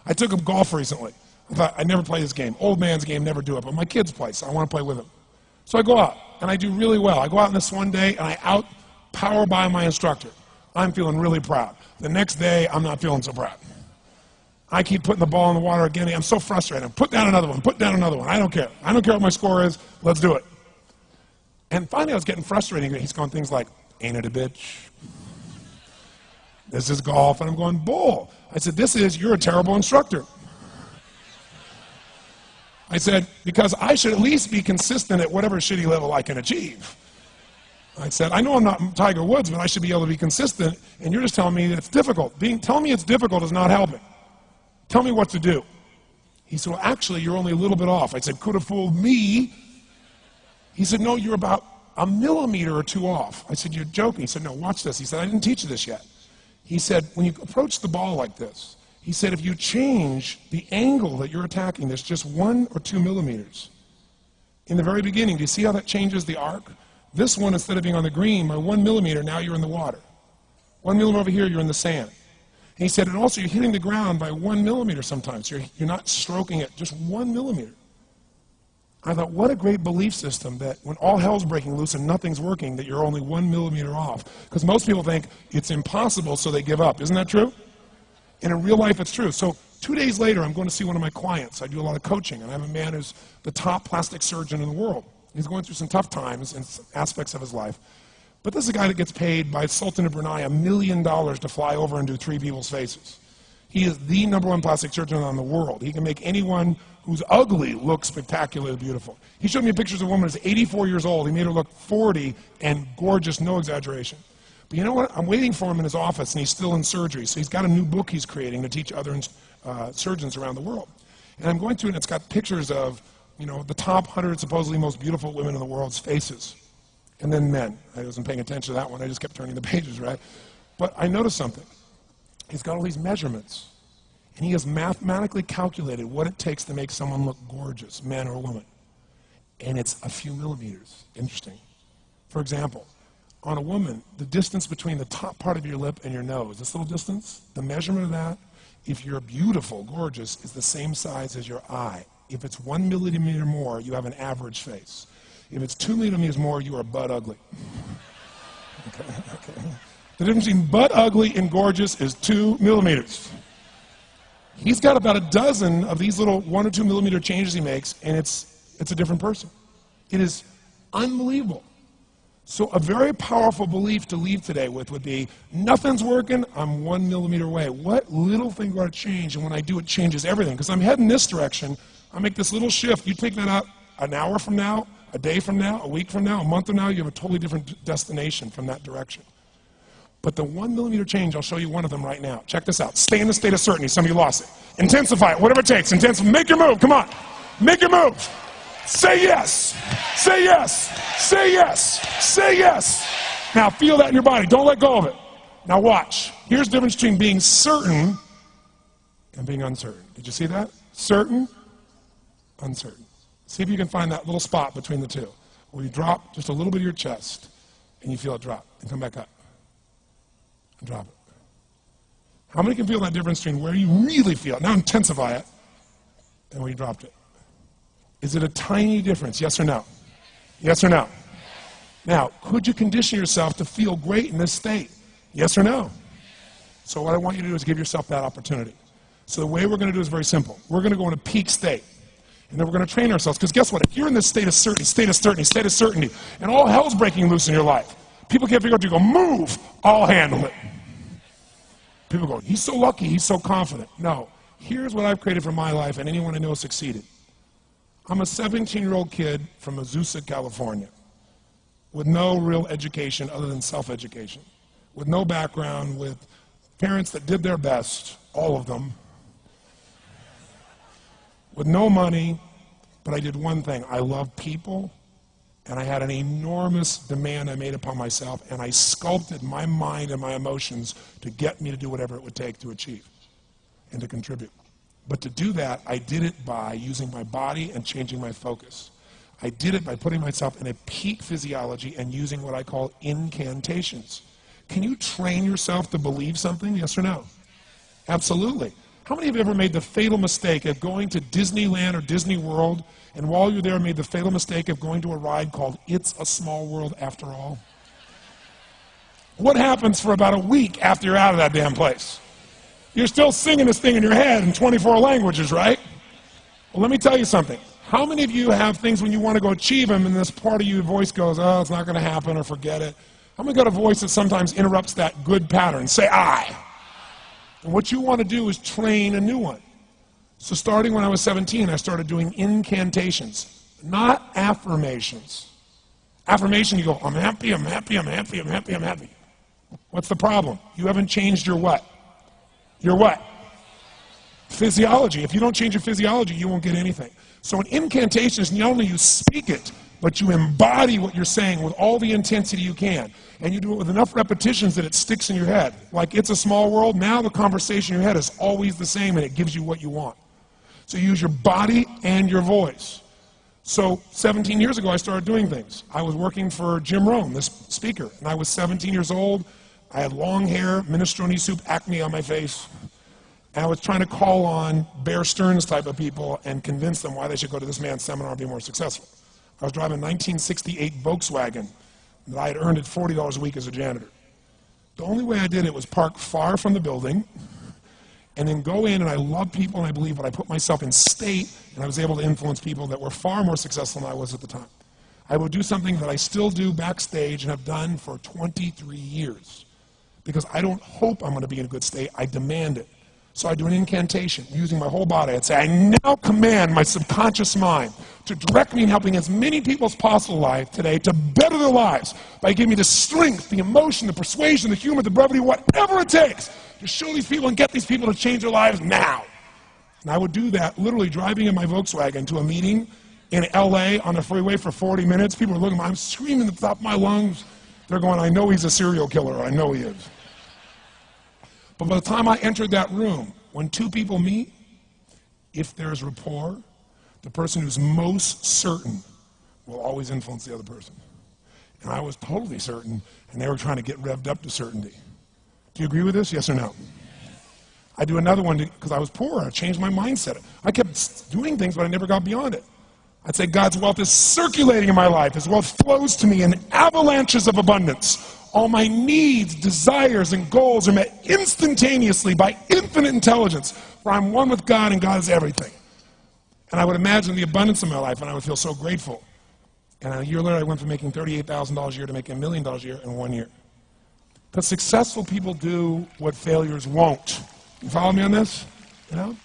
I took up golf recently. I thought, I'd never play this game. Old man's game, never do it, but my kids play, so I want to play with them. So I go out, and I do really well. I go out on this one day, and I out-power by my instructor. I'm feeling really proud. The next day, I'm not feeling so proud. I keep putting the ball in the water again. I'm so frustrated. Put down another one, put down another one. I don't care. I don't care what my score is. Let's do it. And finally, I was getting frustrated. He's going things like, ain't it a bitch? This is golf. And I'm going, bull. I said, you're a terrible instructor. I said, because I should at least be consistent at whatever shitty level I can achieve. I said, I know I'm not Tiger Woods, but I should be able to be consistent, and you're just telling me that it's difficult. Telling me it's difficult is not helping. Tell me what to do. He said, well, actually, you're only a little bit off. I said, could have fooled me. He said, no, you're about a millimeter or two off. I said, you're joking. He said, no, watch this. He said, I didn't teach you this yet. He said, when you approach the ball like this, he said, if you change the angle that you're attacking this just 1 or 2 millimeters, in the very beginning, do you see how that changes the arc? This one, instead of being on the green, by 1 millimeter, now you're in the water. 1 millimeter over here, you're in the sand. And he said, and also you're hitting the ground by 1 millimeter sometimes. You're not stroking it, just 1 millimeter. I thought, what a great belief system that when all hell's breaking loose and nothing's working, that you're only 1 millimeter off. Because most people think it's impossible, so they give up. Isn't that true? And in real life, it's true. So 2 days later, I'm going to see one of my clients. I do a lot of coaching, and I have a man who's the top plastic surgeon in the world. He's going through some tough times in aspects of his life. But this is a guy that gets paid by Sultan of Brunei $1 million to fly over and do 3 people's faces. He is the #1 plastic surgeon in the world. He can make anyone who's ugly look spectacularly beautiful. He showed me pictures of a woman who's 84 years old. He made her look 40 and gorgeous, no exaggeration. But you know what? I'm waiting for him in his office, and he's still in surgery. So he's got a new book he's creating to teach other surgeons around the world. And I'm going through it, and it's got pictures of, you know, the top 100 supposedly most beautiful women in the world's faces. And then men. I wasn't paying attention to that one. I just kept turning the pages, right? But I noticed something. He's got all these measurements. And he has mathematically calculated what it takes to make someone look gorgeous, man or woman. And it's a few millimeters. Interesting. For example, on a woman, the distance between the top part of your lip and your nose, this little distance, the measurement of that, if you're beautiful, gorgeous, is the same size as your eye. If it's 1 millimeter more, you have an average face. If it's 2 millimeters more, you are butt ugly. Okay. The difference between butt ugly and gorgeous is 2 millimeters. He's got about a dozen of these little 1 or 2 millimeter changes he makes, and it's a different person. It is unbelievable. So a very powerful belief to leave today with would be, nothing's working, I'm 1 millimeter away. What little thing got to change, and when I do, it changes everything. Because I'm heading this direction, I make this little shift. You take that out an hour from now, a day from now, a week from now, a month from now, you have a totally different destination from that direction. But the 1 millimeter change, I'll show you one of them right now. Check this out. Stay in the state of certainty. Some of you lost it. Intensify it, whatever it takes. Make your move. Come on. Make your move. Say yes. Say yes. Say yes. Say yes. Now feel that in your body. Don't let go of it. Now watch. Here's the difference between being certain and being uncertain. Did you see that? Certain, uncertain. See if you can find that little spot between the two, where you drop just a little bit of your chest, and you feel it drop, and come back up, and drop it. How many can feel that difference between where you really feel it, now intensify it, and where you dropped it? Is it a tiny difference, yes or no? Yes or no? Now, could you condition yourself to feel great in this state? Yes or no? So what I want you to do is give yourself that opportunity. So the way we're going to do is very simple. We're going to go into peak state. And then we're going to train ourselves. Because guess what? If you're in this state of certainty, and all hell's breaking loose in your life, people can't figure out, you go, move, I'll handle it. People go, he's so lucky, he's so confident. No. Here's what I've created for my life, and anyone I know succeeded. I'm a 17-year-old kid from Azusa, California, with no real education other than self-education, with no background, with parents that did their best, all of them, with no money, but I did one thing. I love people, and I had an enormous demand I made upon myself, and I sculpted my mind and my emotions to get me to do whatever it would take to achieve and to contribute. But to do that, I did it by using my body and changing my focus. I did it by putting myself in a peak physiology and using what I call incantations. Can you train yourself to believe something, yes or no? Absolutely. How many of you ever made the fatal mistake of going to Disneyland or Disney World, and while you're there made the fatal mistake of going to a ride called It's a Small World After All? What happens for about a week after you're out of that damn place? You're still singing this thing in your head in 24 languages, right? Well, let me tell you something. How many of you have things when you want to go achieve them and this part of your voice goes, oh, it's not going to happen, or forget it? How many got a voice that sometimes interrupts that good pattern? Say I. And what you want to do is train a new one. So starting when I was 17, I started doing incantations, not affirmations. Affirmation, you go, I'm happy, I'm happy, I'm happy, I'm happy, I'm happy. What's the problem? You haven't changed your what? Your what? Physiology. If you don't change your physiology, you won't get anything. So an incantation is not only you speak it, but you embody what you're saying with all the intensity you can. And you do it with enough repetitions that it sticks in your head. Like It's a Small World, now the conversation in your head is always the same and it gives you what you want. So you use your body and your voice. So 17 years ago, I started doing things. I was working for Jim Rohn, this speaker, and I was 17 years old. I had long hair, minestrone soup, acne on my face. And I was trying to call on Bear Stearns type of people and convince them why they should go to this man's seminar and be more successful. I was driving a 1968 Volkswagen that I had earned at $40 a week as a janitor. The only way I did it was park far from the building and then go in, and I love people and I believe, but I put myself in state and I was able to influence people that were far more successful than I was at the time. I would do something that I still do backstage and have done for 23 years because I don't hope I'm going to be in a good state, I demand it. So I do an incantation using my whole body. I'd say, I now command my subconscious mind to direct me in helping as many people as possible alive today to better their lives by giving me the strength, the emotion, the persuasion, the humor, the brevity, whatever it takes to show these people and get these people to change their lives now. And I would do that literally driving in my Volkswagen to a meeting in LA on the freeway for 40 minutes. People are looking at me, I'm screaming at the top of my lungs. They're going, I know he's a serial killer, I know he is. But by the time I entered that room, when two people meet, if there's rapport, the person who's most certain will always influence the other person. And I was totally certain, and they were trying to get revved up to certainty. Do you agree with this, yes or no? I do another one because I was poor. I changed my mindset. I kept doing things, but I never got beyond it. I'd say God's wealth is circulating in my life. His wealth flows to me in avalanches of abundance. All my needs, desires, and goals are met instantaneously by infinite intelligence, for I'm one with God and God is everything. And I would imagine the abundance of my life, and I would feel so grateful. And a year later, I went from making $38,000 a year to making $1 million a year in 1 year. Because successful people do what failures won't. You follow me on this? You know?